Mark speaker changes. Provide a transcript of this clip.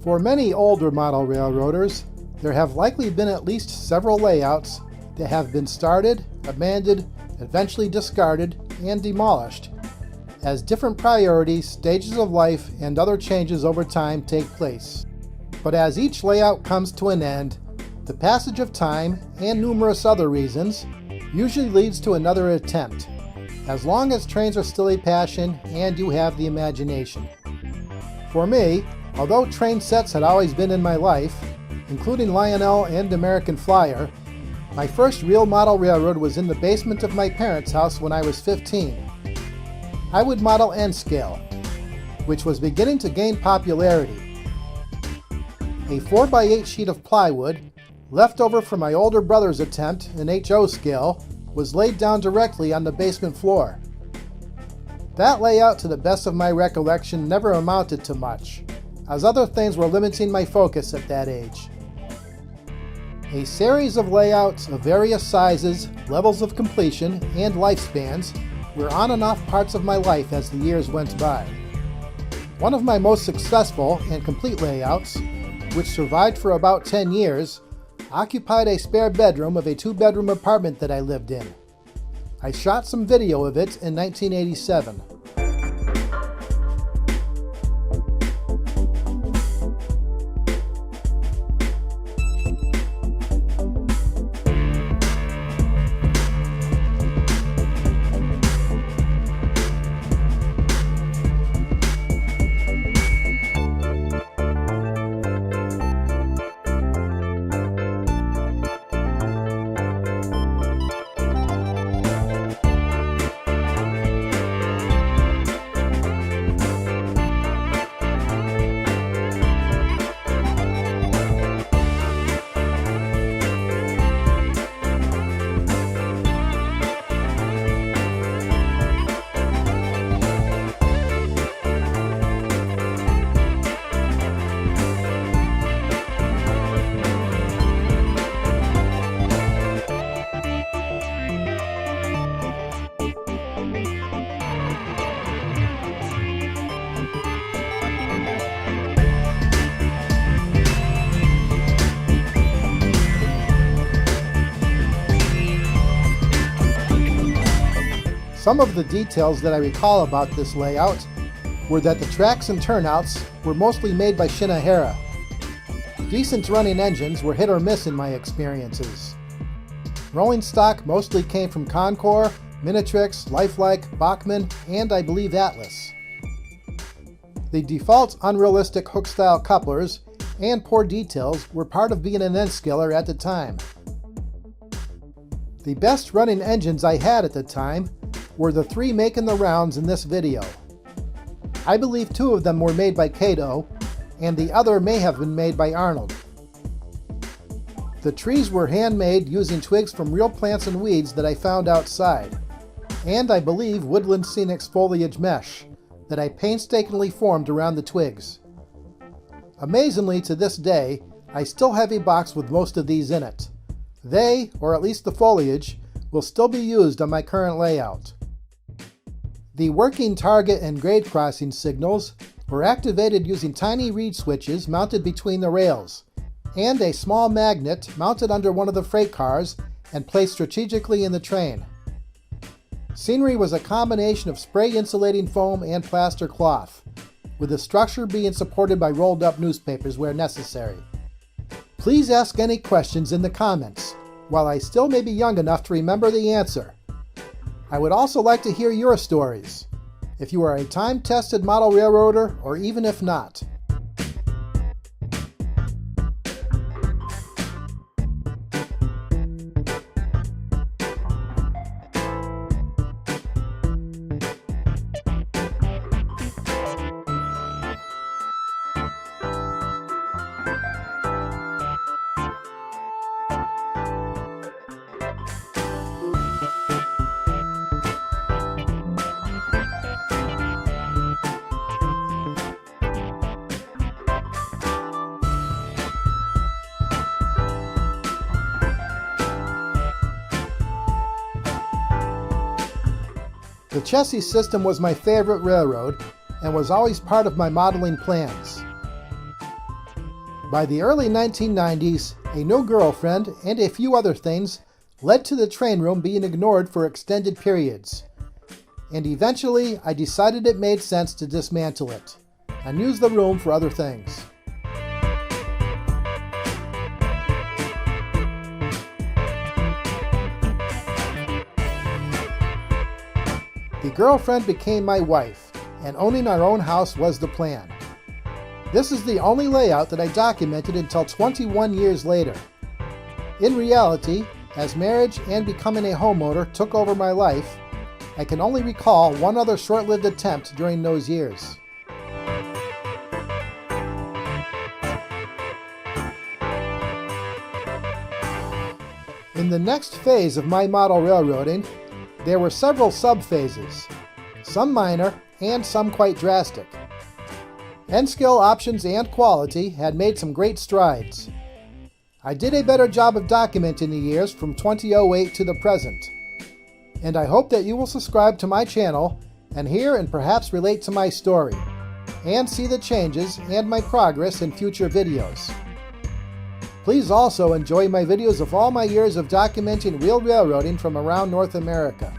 Speaker 1: For many older model railroaders, there have likely been at least several layouts that have been started, abandoned, eventually discarded, and demolished, as different priorities, stages of life, and other changes over time take place. But as each layout comes to an end, the passage of time, and numerous other reasons, usually leads to another attempt, as long as trains are still a passion and you have the imagination. For me, although train sets had always been in my life, including Lionel and American Flyer, my first real model railroad was in the basement of my parents' house when I was 15. I would model N-scale, which was beginning to gain popularity. A 4x8 sheet of plywood, left over from my older brother's attempt in HO scale, was laid down directly on the basement floor. That layout, to the best of my recollection, never amounted to much, as other things were limiting my focus at that age. A series of layouts of various sizes, levels of completion, and lifespans were on and off parts of my life as the years went by. One of my most successful and complete layouts, which survived for about 10 years, occupied a spare bedroom of a 2-bedroom apartment that I lived in. I shot some video of it in 1987. Some of the details that I recall about this layout were that the tracks and turnouts were mostly made by Shinohara. Decent running engines were hit or miss in my experiences. Rolling stock mostly came from Concor, Minitrix, Lifelike, Bachmann, and I believe Atlas. The default unrealistic hook-style couplers and poor details were part of being an N-scaler at the time. The best running engines I had at the time were the 3 making the rounds in this video. I believe 2 of them were made by Kato, and the other may have been made by Arnold. The trees were handmade using twigs from real plants and weeds that I found outside, and I believe Woodland Scenics foliage mesh that I painstakingly formed around the twigs. Amazingly, to this day, I still have a box with most of these in it. They, or at least the foliage, will still be used on my current layout. The working target and grade crossing signals were activated using tiny reed switches mounted between the rails, and a small magnet mounted under one of the freight cars and placed strategically in the train. Scenery was a combination of spray insulating foam and plaster cloth, with the structure being supported by rolled up newspapers where necessary. Please ask any questions in the comments, while I still may be young enough to remember the answer. I would also like to hear your stories, if you are a time-tested model railroader or even if not. The chassis system was my favorite railroad and was always part of my modeling plans. By the early 1990s, a new girlfriend and a few other things led to the train room being ignored for extended periods. And eventually, I decided it made sense to dismantle it and use the room for other things. The girlfriend became my wife, and owning our own house was the plan. This is the only layout that I documented until 21 years later. In reality, as marriage and becoming a homeowner took over my life, I can only recall one other short-lived attempt during those years. In the next phase of my model railroading, there were several sub-phases, some minor and some quite drastic. N-Skill options and quality had made some great strides. I did a better job of documenting the years from 2008 to the present, and I hope that you will subscribe to my channel and hear and perhaps relate to my story, and see the changes and my progress in future videos. Please also enjoy my videos of all my years of documenting real railroading from around North America.